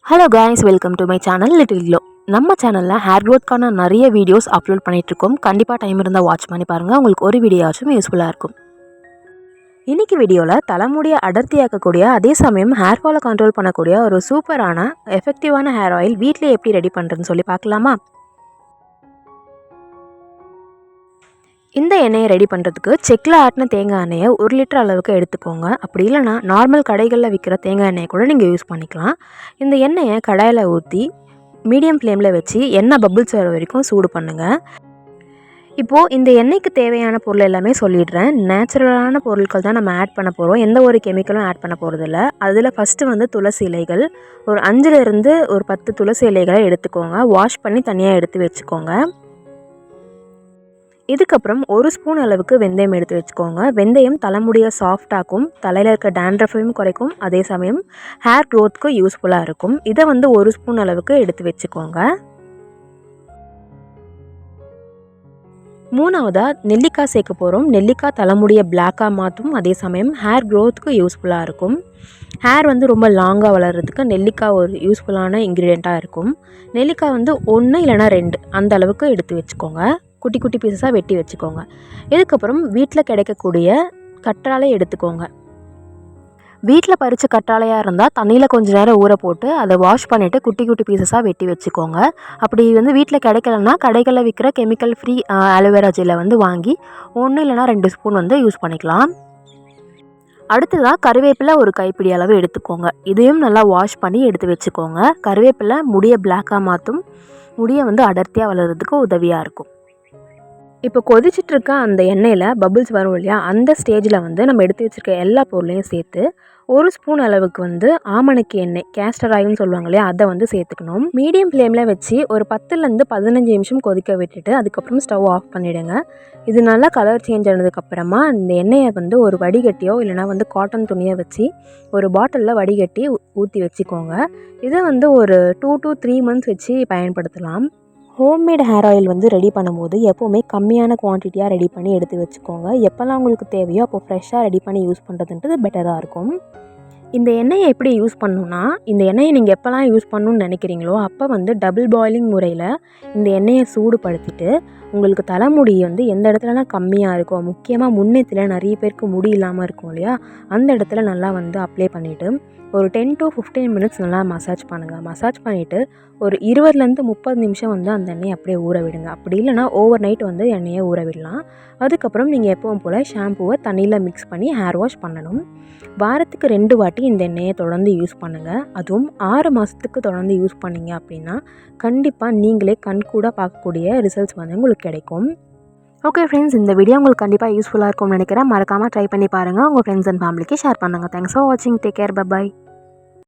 Hello guys, welcome to my channel Little Glow. நம்ம சேனலில் hair க்ரோத்க்கான நிறைய வீடியோஸ் அப்லோட் பண்ணிகிட்ருக்கோம். கண்டிப்பாக டைம் இருந்தால் வாட்ச் பண்ணி பாருங்கள். உங்களுக்கு ஒரு வீடியோச்சும் யூஸ்ஃபுல்லாக இருக்கும். இன்றைக்கி வீடியோவில் தலைமுடியை அடர்த்தியாக்கக்கூடிய அதே சமயம் ஹேர் ஃபாலை கண்ட்ரோல் பண்ணக்கூடிய ஒரு சூப்பரான எஃபெக்டிவான ஹேர் ஆயில் வீட்டில் எப்படி ரெடி பண்ணுறதுன்னு சொல்லி பார்க்கலாமா? இந்த எண்ணெயை ரெடி பண்ணுறதுக்கு செக்கில் ஆட்டின தேங்காய் எண்ணெயை 1 லிட்டர் அளவுக்கு எடுத்துக்கோங்க. அப்படி இல்லைனா நார்மல் கடைகளில் விற்கிற தேங்காய் எண்ணெயை கூட நீங்கள் யூஸ் பண்ணிக்கலாம். இந்த எண்ணெயை கடாயில் ஊற்றி மீடியம் ஃப்ளேமில் வச்சு எண்ணெய் பபிள்ஸ் வர வரைக்கும் சூடு பண்ணுங்கள். இப்போது இந்த எண்ணெய்க்கு தேவையான பொருள் எல்லாமே சொல்லிடுறேன். நேச்சுரலான பொருட்கள் தான் நம்ம ஆட் பண்ண போகிறோம். எந்த ஒரு கெமிக்கலும் ஆட் பண்ண போகிறதில்ல. அதில் ஃபஸ்ட்டு வந்து துளசி இலைகள் ஒரு 5லேருந்து ஒரு 10 துளசி இலைகளை எடுத்துக்கோங்க. வாஷ் பண்ணி தனியாக எடுத்து வச்சுக்கோங்க. இதுக்கப்புறம் 1 ஸ்பூன் அளவுக்கு வெந்தயம் எடுத்து வச்சுக்கோங்க. வெந்தயம் தலைமுடியை சாஃப்டாக்கும், தலையில் இருக்க டேண்ட்ரஃபையும் குறைக்கும், அதே சமயம் ஹேர் க்ரோத்துக்கு யூஸ்ஃபுல்லாக இருக்கும். இதை வந்து 1 ஸ்பூன் அளவுக்கு எடுத்து வச்சுக்கோங்க. மூணாவதாக நெல்லிக்காய் சேர்க்க போகிறோம். நெல்லிக்காய் தலைமுடியை பிளாக்காக மாற்றும், அதே சமயம் ஹேர் க்ரோத்துக்கு யூஸ்ஃபுல்லாக இருக்கும். ஹேர் வந்து ரொம்ப லாங்காக வளர்கிறதுக்கு நெல்லிக்காய் ஒரு யூஸ்ஃபுல்லான இன்க்ரீடியண்ட்டாக இருக்கும். நெல்லிக்காய் வந்து 1 இல்லைனா 2 அந்த அளவுக்கு எடுத்து வச்சுக்கோங்க. குட்டி குட்டி பீஸஸாக வெட்டி வச்சுக்கோங்க. இதுக்கப்புறம் வீட்டில் கிடைக்கக்கூடிய கற்றாழை எடுத்துக்கோங்க. வீட்டில் பறித்த கற்றாழையாக இருந்தால் தண்ணியில் கொஞ்சம் நேரம் ஊற போட்டு அதை வாஷ் பண்ணிவிட்டு குட்டி குட்டி பீஸஸாக வெட்டி வச்சுக்கோங்க. அப்படி வந்து வீட்டில் கிடைக்கலன்னா கடைகளில் விற்கிற கெமிக்கல் ஃப்ரீ ஆலோவேரா ஜெல்லை வந்து வாங்கி 1 இல்லைனா 2 ஸ்பூன் வந்து யூஸ் பண்ணிக்கலாம். அடுத்ததாக கருவேப்பிலை ஒரு கைப்பிடி அளவு எடுத்துக்கோங்க. இதையும் நல்லா வாஷ் பண்ணி எடுத்து வச்சுக்கோங்க. கருவேப்பிலை முடியை பிளாக்காக மாற்றும், முடியை வந்து அடர்த்தியாக வளர்கிறதுக்கு உதவியாக இருக்கும். இப்போ கொதிச்சிட்ருக்க அந்த எண்ணெயில் பபிள்ஸ் வரும் இல்லையா, அந்த ஸ்டேஜில் வந்து நம்ம எடுத்து வச்சுருக்க எல்லா பொருளையும் சேர்த்து 1 ஸ்பூன் அளவுக்கு வந்து ஆமணக்கு எண்ணெய், கேஸ்டர் ஆயில்னு சொல்லுவாங்க இல்லையா, அதை வந்து சேர்த்துக்கணும். மீடியம் ஃப்ளேமில் வச்சு ஒரு 10லேருந்து 15 நிமிஷம் கொதிக்க விட்டுட்டு அதுக்கப்புறம் ஸ்டவ் ஆஃப் பண்ணிவிடுங்க. இது நல்லா கலர் சேஞ்ச் ஆனதுக்கப்புறமா இந்த எண்ணெயை வந்து ஒரு வடிகட்டியோ இல்லைனா வந்து காட்டன் துணியை வச்சு ஒரு பாட்டிலில் வடிகட்டி ஊற்றி வச்சுக்கோங்க. இதை வந்து ஒரு 2 to 3 months வச்சு பயன்படுத்தலாம். ஹோம்மேட் ஹேர் ஆயில் வந்து ரெடி பண்ணும்போது எப்போவுமே கம்மியான குவான்டிட்டியாக ரெடி பண்ணி எடுத்து வச்சுக்கோங்க. எப்போல்லாம் உங்களுக்கு தேவையோ அப்போ ஃப்ரெஷ்ஷாக ரெடி பண்ணி யூஸ் பண்ணுறதுன்றது பெட்டராக இருக்கும். இந்த எண்ணெயை எப்படி யூஸ் பண்ணணுன்னா, இந்த எண்ணெயை நீங்கள் எப்போல்லாம் யூஸ் பண்ணணுன்னு நினைக்கிறீங்களோ அப்போ வந்து டபுள் பாயிலிங் முறையில் இந்த எண்ணெயை சூடுபடுத்திட்டு உங்களுக்கு தலைமுடி வந்து எந்த இடத்துலலாம் கம்மியாக இருக்கோ, முக்கியமாக முன்னேற்றில் நிறைய பேருக்கு முடி இல்லாமல் இருக்கும் இல்லையா, அந்த இடத்துல நல்லா வந்து அப்ளை பண்ணிவிட்டு ஒரு 10 to 15 minutes நல்லா மசாஜ் பண்ணுங்கள். மசாஜ் பண்ணிவிட்டு ஒரு 20லேருந்து 30 நிமிஷம் வந்து அந்த எண்ணெயை அப்படியே ஊற விடுங்க. அப்படி இல்லைனா ஓவர் நைட் வந்து எண்ணெயை ஊற விடலாம். அதுக்கப்புறம் நீங்கள் எப்பவும் போல் ஷாம்புவை தண்ணியில் மிக்ஸ் பண்ணி ஹேர் வாஷ் பண்ணணும். வாரத்துக்கு 2 வாட்டி இந்த எண்ணெயை தொடர்ந்து யூஸ் பண்ணுங்கள். அதுவும் 6 மாதத்துக்கு தொடர்ந்து யூஸ் பண்ணிங்க அப்படின்னா கண்டிப்பாக நீங்களே கண்கூட பார்க்கக்கூடிய ரிசல்ட்ஸ் வந்து உங்களுக்கு கிடைக்கும். ஓகே ஃப்ரெண்ட்ஸ், இந்த வீடியோ உங்களுக்கு கண்டிப்பாக யூஸ்ஃபுல்லாக இருக்கும்னு நினைக்கிறேன். மறக்காமல் ட்ரை பண்ணி பாருங்கள். உங்கள் ஃப்ரெண்ட்ஸ் அண்ட் ஃபேமிலிக்கு ஷேர் பண்ணுங்கள். தேங்க்ஸ் ஃபார் வாட்சிங். Take care. பை.